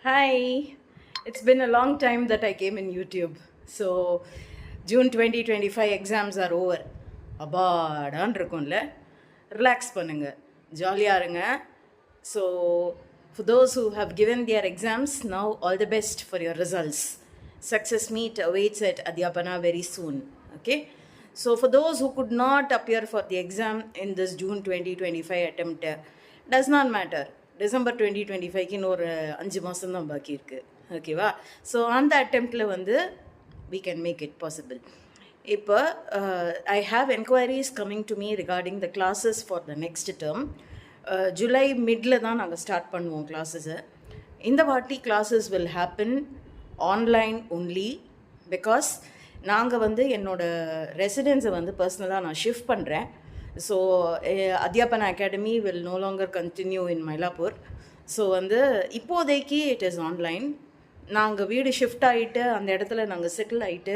Hi, it's been a long time that I came in YouTube. So, June 2025 exams are over. அபாடான் இருக்கும்ல relax பண்ணுங்க ஜாலியாக இருங்க so for those who have given their exams, now all the best for your results. Success meet awaits at Adhyapana very soon. Okay? So for those who could not appear for the exam in this June 2025 attempt, does not matter. December 2025க்கு இன்னொரு 5 மாதம் தான் பாக்கி இருக்குது. ஓகேவா? So அந்த அட்டெம்ப்டில் வந்து we can make it possible. இப்போ I have enquiries coming to me regarding the classes for the next term. July middle தான் நாங்கள் ஸ்டார்ட் பண்ணுவோம் கிளாஸஸை. இந்த வாட்டி classes will happen online only because நாங்கள் வந்து என்னோடய ரெசிடென்ஸை வந்து பர்சனலாக நான் ஷிஃப்ட் பண்ணுறேன். So Adhyapana Academy will no longer continue in Mylapore. So வந்து இப்போதைக்கு இட் இஸ் ஆன்லைன். நாங்கள் வீடு ஷிஃப்ட் ஆகிட்டு அந்த இடத்துல நாங்கள் செட்டில் ஆகிட்டு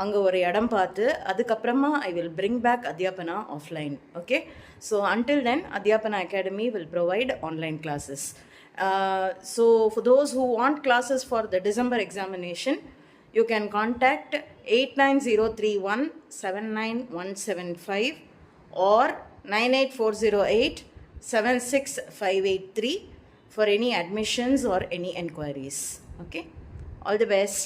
அங்கே ஒரு இடம் பார்த்து அதுக்கப்புறமா I will bring back Adhyapana offline. Okay, so until then Adhyapana Academy will provide online classes. So for those who want classes for the December examination, you can contact 89031 79175 or 98408 76583 for any admissions or any enquiries. Okay, all the best.